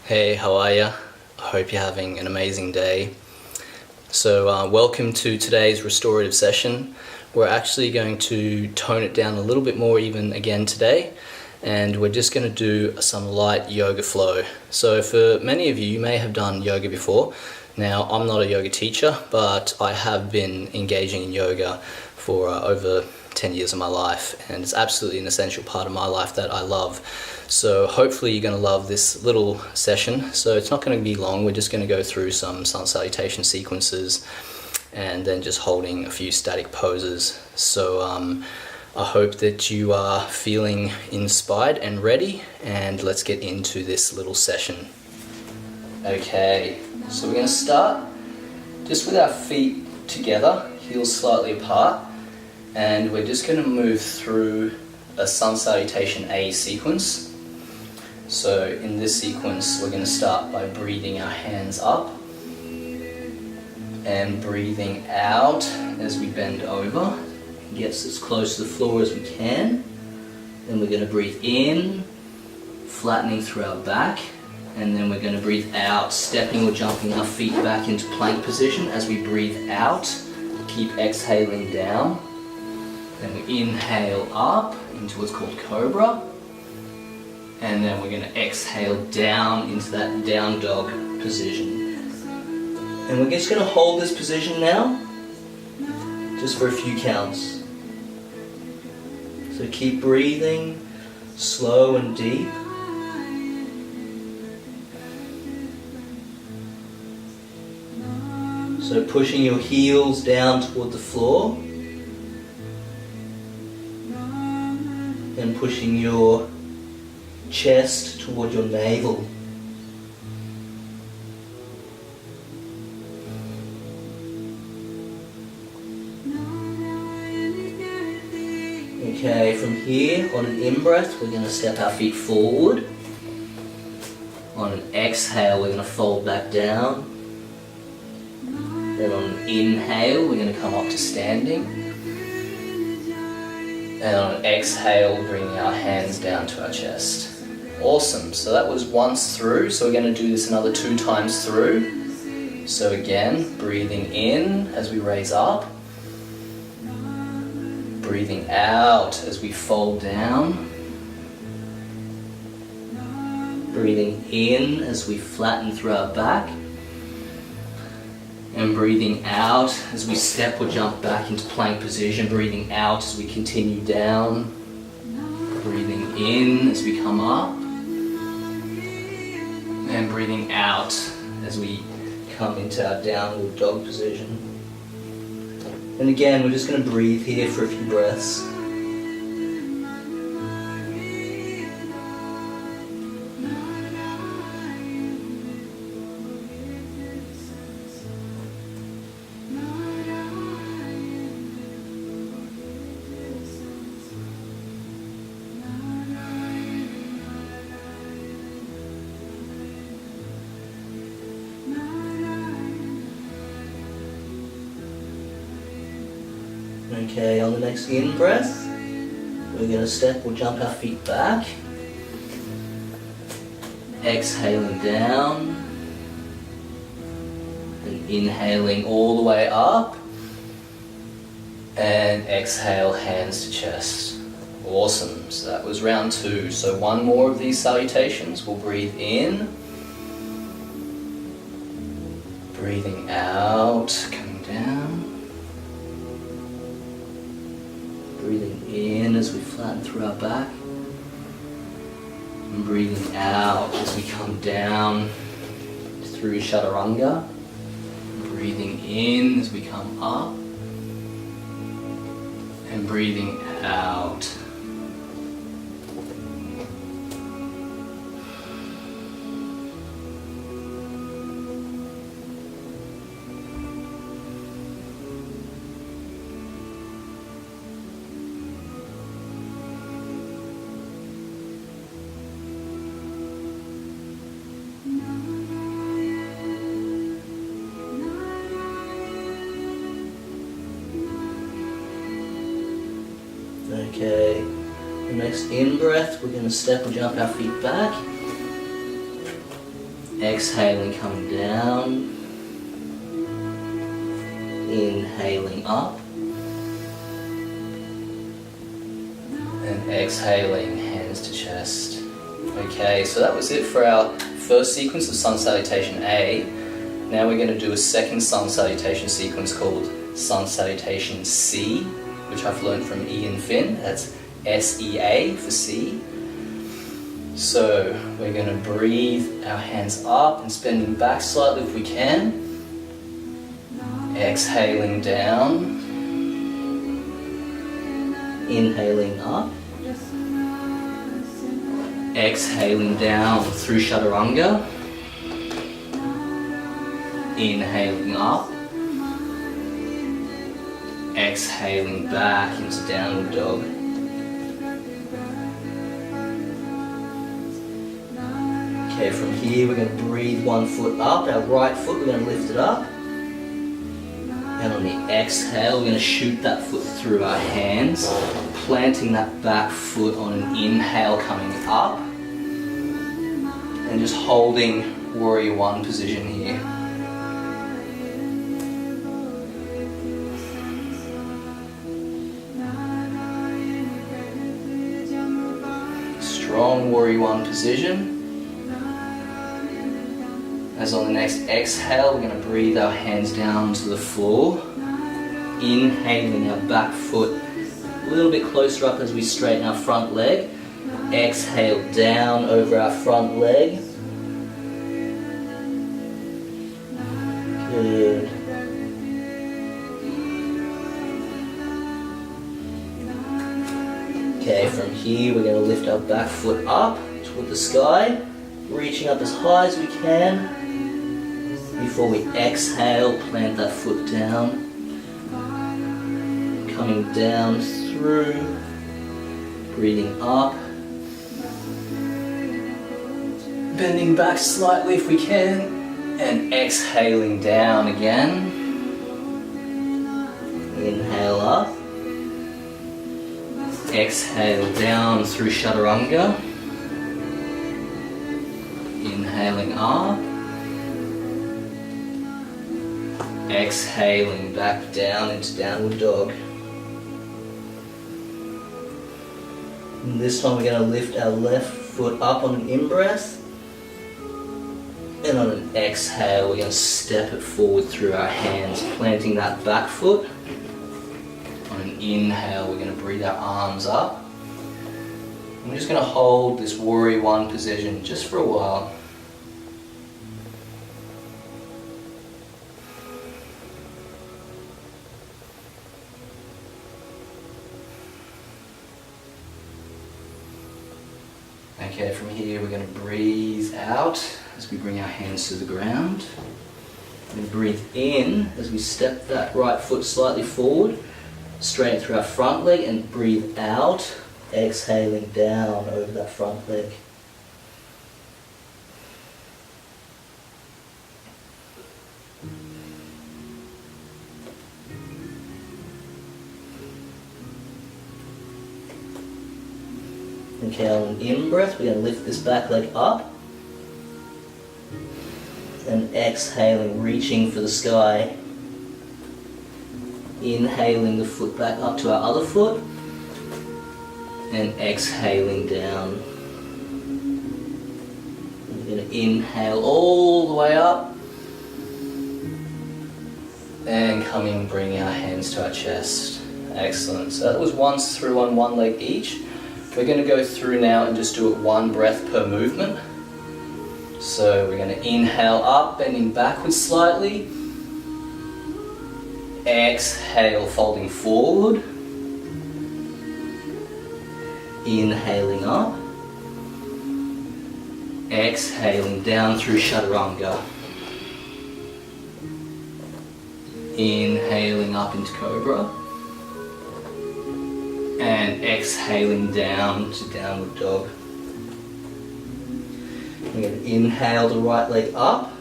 Hey, how are ya? I hope you're having an amazing day. So welcome to today's restorative session. We're actually going to tone it down a little bit more even again today, and we're just going to do some light yoga flow. So for many of you, you may have done yoga before. Now, I'm not a yoga teacher, but I have been engaging in yoga for over 10 years of my life, and it's absolutely an essential part of my life that I love. So hopefully you're going to love this little session. So it's not going to be long. We're just going to go through some sun salutation sequences and then just holding a few static poses. So I hope that you are feeling inspired and ready, and let's get into this little session. Okay, so we're going to start just with our feet together, heels slightly apart, and we're just going to move through a sun salutation A sequence. So in this sequence, we're going to start by breathing our hands up and breathing out as we bend over. Get as close to the floor as we can. Then we're going to breathe in, flattening through our back. And then we're going to breathe out, stepping or jumping our feet back into plank position as we breathe out. Keep exhaling down. Then we inhale up into what's called cobra. And then we're going to exhale down into that down dog position. And we're just going to hold this position now, just for a few counts. So keep breathing, slow and deep. So pushing your heels down toward the floor. And pushing your chest toward your navel. Okay, from here, on an in-breath, we're going to step our feet forward. On an exhale, we're going to fold back down. Then on an inhale, we're going to come up to standing. And on an exhale, bringing our hands down to our chest. Awesome, so that was once through, so we're going to do this another 2 times through. So again, breathing in as we raise up. Breathing out as we fold down. Breathing in as we flatten through our back. And breathing out as we step or jump back into plank position. Breathing out as we continue down. Breathing in as we come up. And breathing out as we come into our downward dog position. And again, we're just going to breathe here for a few breaths. Okay, on the next in-breath, we're going to step or jump our feet back. Exhaling down. And inhaling all the way up. And exhale, hands to chest. Awesome, so that was round 2. So one more of these salutations. We'll breathe in. Breathing out, coming down. Breathing in as we flatten through our back. And breathing out as we come down through Chaturanga. Breathing in as we come up. And breathing out. Okay, the next in-breath, we're going to step or jump our feet back. Exhaling, coming down. Inhaling up. And exhaling, hands to chest. Okay, so that was it for our first sequence of Sun Salutation A. Now we're going to do a second Sun Salutation sequence called Sun Salutation C, which I've learned from Ian Finn. That's S-E-A for C. So we're going to breathe our hands up and bending back slightly if we can. Exhaling down. Inhaling up. Exhaling down through Chaturanga. Inhaling up. Exhaling back into Downward Dog. Okay, from here we're going to breathe one foot up, our right foot, we're going to lift it up. And on the exhale, we're going to shoot that foot through our hands, planting that back foot on an inhale coming up. And just holding Warrior One position here. Strong Warrior One position. As on the next exhale, we're going to breathe our hands down to the floor. Inhaling our back foot a little bit closer up as we straighten our front leg. Exhale down over our front leg. Good. Okay, from here we're going to lift our back foot up toward the sky, reaching up as high as we can. Before we exhale, plant that foot down, coming down through, breathing up, bending back slightly if we can, and exhaling down again. Inhale up, exhale down through Chaturanga, inhaling up, exhaling back down into Downward Dog. And this time we're going to lift our left foot up on an in-breath. And on an exhale, we're going to step it forward through our hands, planting that back foot. On an inhale, we're going to breathe our arms up. And we're just going to hold this Warrior One position just for a while. Okay, from here we're going to breathe out as we bring our hands to the ground. We're going to breathe in as we step that right foot slightly forward, straighten through our front leg, and breathe out, exhaling down over that front leg. Okay, on an in-breath, we're going to lift this back leg up. And exhaling, reaching for the sky. Inhaling the foot back up to our other foot. And exhaling down. We're going to inhale all the way up. And coming, bringing our hands to our chest. Excellent. So that was once through on one leg each. We're going to go through now and just do it one breath per movement. So we're going to inhale up, bending backwards slightly. Exhale, folding forward. Inhaling up. Exhaling down through Chaturanga. Inhaling up into Cobra. And exhaling down to Downward Dog. We're going to inhale the right leg up.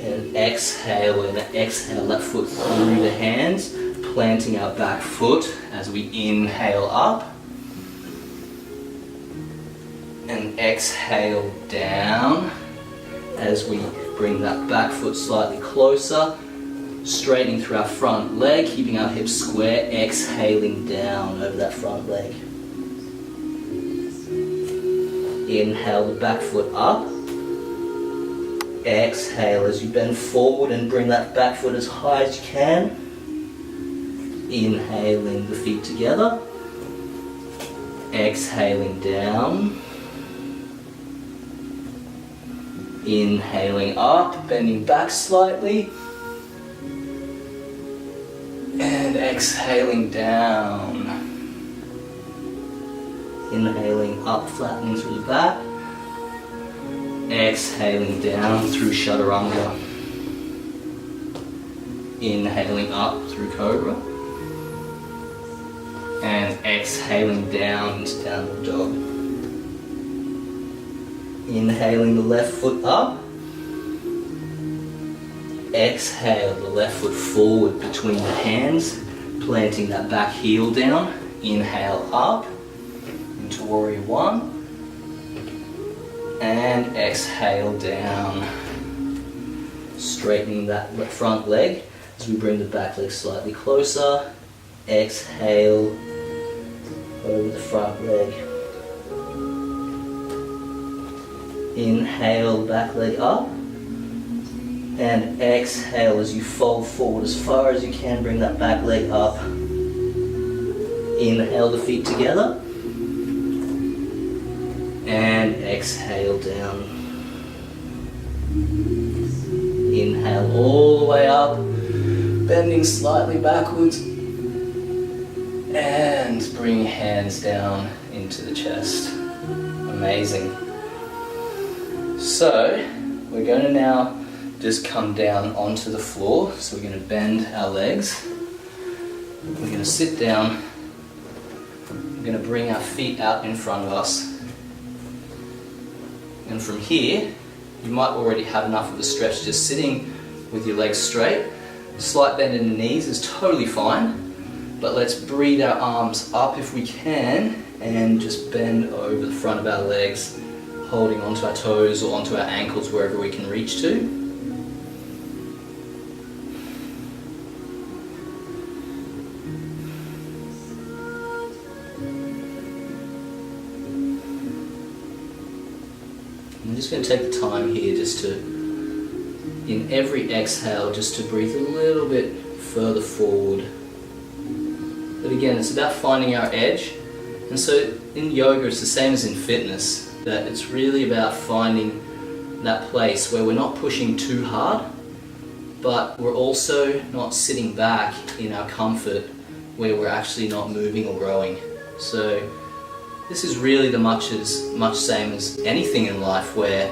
And exhale, we're going to exhale that foot through the hands, planting our back foot as we inhale up. And exhale down as we bring that back foot slightly closer, straightening through our front leg, keeping our hips square, exhaling down over that front leg. Inhale the back foot up. Exhale as you bend forward and bring that back foot as high as you can. Inhaling the feet together. Exhaling down. Inhaling up, bending back slightly. And exhaling down. Inhaling up, flattening through the back. Exhaling down through Chaturanga. Inhaling up through Cobra. And exhaling down into Downward Dog. Inhaling the left foot up. Exhale the left foot forward between the hands, planting that back heel down. Inhale up into Warrior One. And exhale down. Straightening that front leg as we bring the back leg slightly closer. Exhale over the front leg. Inhale, back leg up. And exhale as you fold forward as far as you can, bring that back leg up. Inhale the feet together. And exhale down. Inhale all the way up, bending slightly backwards. And bring hands down into the chest. Amazing. So, we're going to now just come down onto the floor. So we're going to bend our legs. We're going to sit down. We're going to bring our feet out in front of us. And from here, you might already have enough of a stretch just sitting with your legs straight. Slight bend in the knees is totally fine. But let's breathe our arms up if we can and just bend over the front of our legs, holding onto our toes or onto our ankles wherever we can reach to. I'm just going to take the time here just to, in every exhale, just to breathe a little bit further forward. But again, it's about finding our edge. And so in yoga, it's the same as in fitness, that it's really about finding that place where we're not pushing too hard, but we're also not sitting back in our comfort where we're actually not moving or growing. So this is really the much same as anything in life where,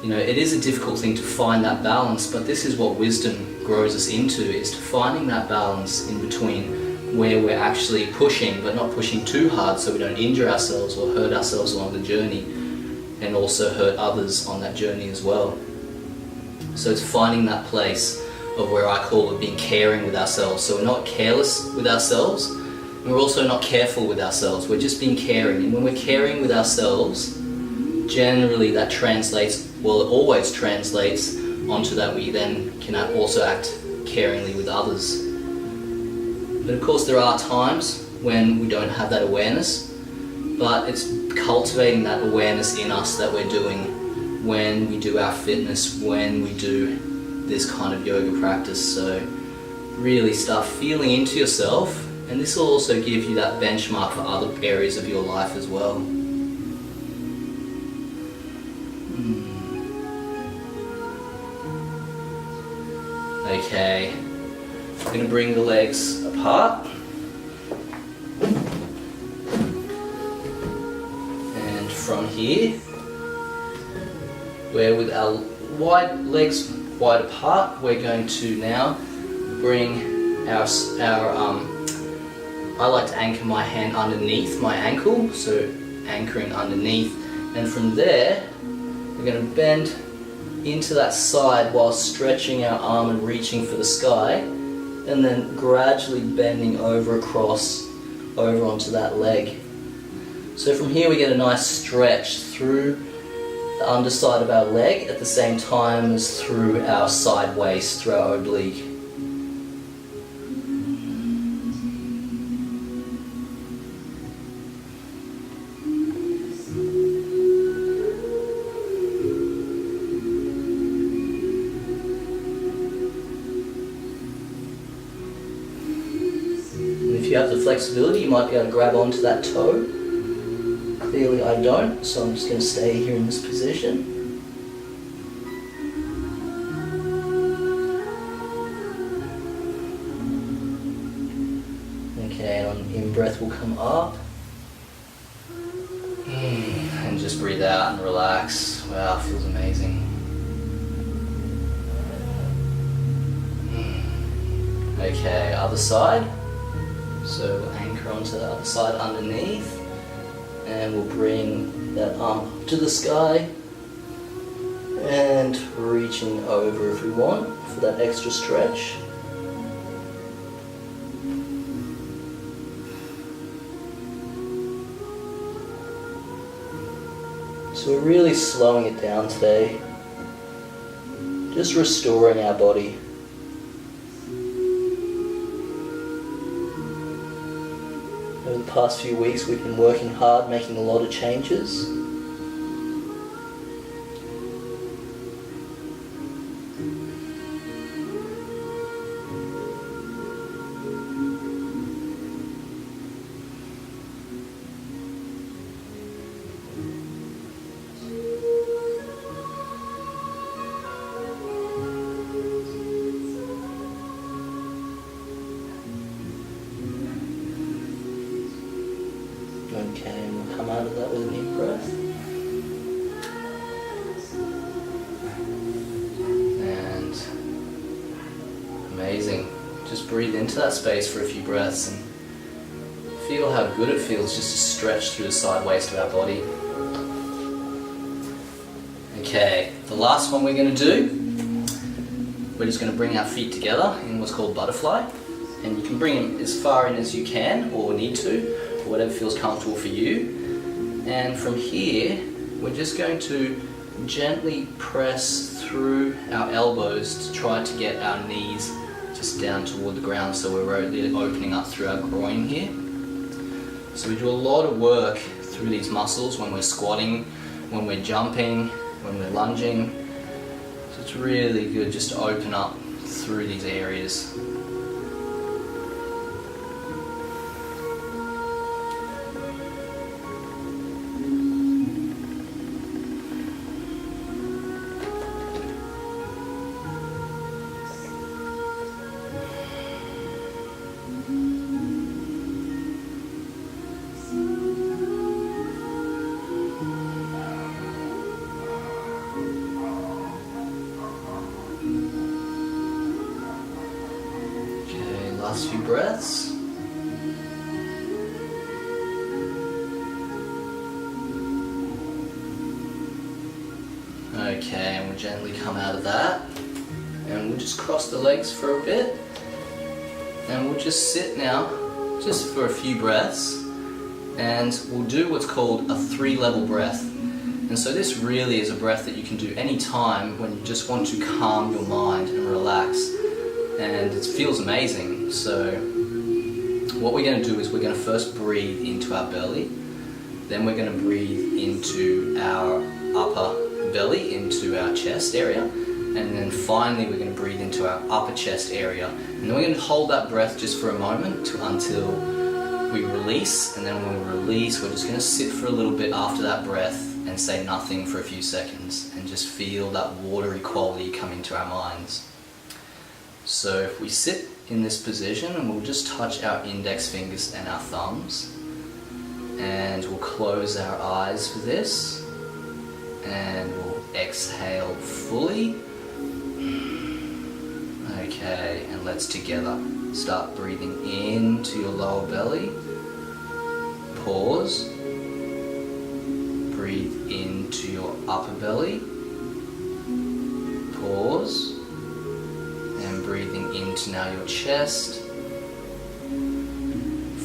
you know, it is a difficult thing to find that balance, but this is what wisdom grows us into, is to finding that balance in between where we're actually pushing, but not pushing too hard so we don't injure ourselves or hurt ourselves along the journey, and also hurt others on that journey as well. So it's finding that place of where I call it being caring with ourselves. So we're not careless with ourselves, and we're also not careful with ourselves. We're just being caring. And when we're caring with ourselves, generally that translates, well, it always translates onto that we then can also act caringly with others. But of course there are times when we don't have that awareness, but it's cultivating that awareness in us that we're doing when we do our fitness, when we do this kind of yoga practice. So really start feeling into yourself, and this will also give you that benchmark for other areas of your life as well. Okay. I'm going to bring the legs apart, and from here, where with our legs wide apart, we're going to now bring our I like to anchor my hand underneath my ankle, so anchoring underneath, and from there we're going to bend into that side while stretching our arm and reaching for the sky, and then gradually bending over across, over onto that leg. So from here we get a nice stretch through the underside of our leg at the same time as through our side waist, through our oblique. And if you have the flexibility, you might be able to grab onto that toe. Clearly I don't, so I'm just going to stay here in this position. Okay, and on in-breath we'll come up. And just breathe out and relax. Wow, feels amazing. Okay, other side. So we'll anchor onto the other side underneath. And we'll bring that arm up to the sky and reaching over if we want for that extra stretch. So we're really slowing it down today, just restoring our body. Over the past few weeks we've been working hard, making a lot of changes. Okay, and we'll come out of that with an in-breath. And amazing. Just breathe into that space for a few breaths and feel how good it feels just to stretch through the side waist of our body. Okay, the last one we're going to do, we're just going to bring our feet together in what's called butterfly. And you can bring them as far in as you can or need to, or whatever feels comfortable for you. And from here, we're just going to gently press through our elbows to try to get our knees just down toward the ground, so we're really opening up through our groin here. So we do a lot of work through these muscles when we're squatting, when we're jumping, when we're lunging. So it's really good just to open up through these areas. Last few breaths. Okay, and we'll gently come out of that. And we'll just cross the legs for a bit. And we'll just sit now, just for a few breaths. And we'll do what's called a 3-level breath. And so this really is a breath that you can do any time when you just want to calm your mind and relax. And it feels amazing. So what we're going to do is we're going to first breathe into our belly, then we're going to breathe into our upper belly, into our chest area, and then finally we're going to breathe into our upper chest area. And then we're going to hold that breath just for a moment until we release, and then when we release we're just going to sit for a little bit after that breath and say nothing for a few seconds and just feel that watery quality come into our minds. So if we sit in this position, and we'll just touch our index fingers and our thumbs, and we'll close our eyes for this, and we'll exhale fully. Okay, and let's together start breathing into your lower belly. Pause. Breathe into your upper belly. Pause. And breathing into now your chest.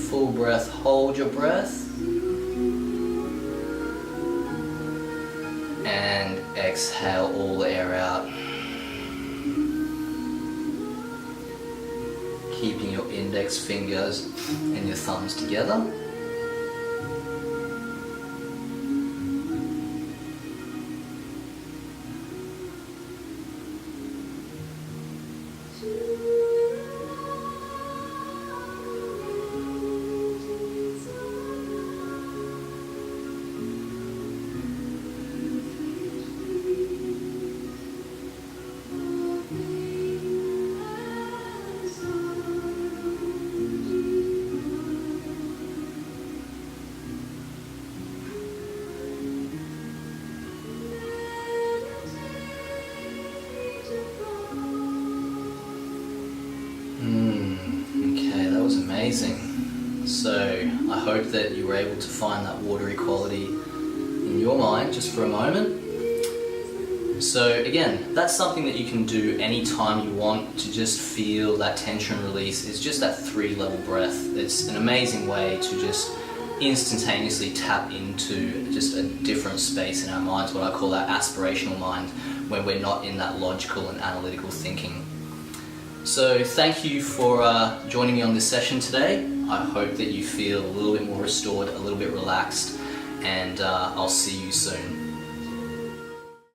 Full breath, hold your breath. exhale all the air out. Keeping your index fingers and your thumbs together. Okay, that was amazing. So I hope that you were able to find that watery quality in your mind just for a moment. So again, that's something that you can do anytime you want to just feel that tension release. It's just that 3-level breath. It's an amazing way to just instantaneously tap into just a different space in our minds, what I call that aspirational mind, when we're not in that logical and analytical thinking. So thank you for joining me on this session today. I hope that you feel a little bit more restored, a little bit relaxed, and I'll see you soon.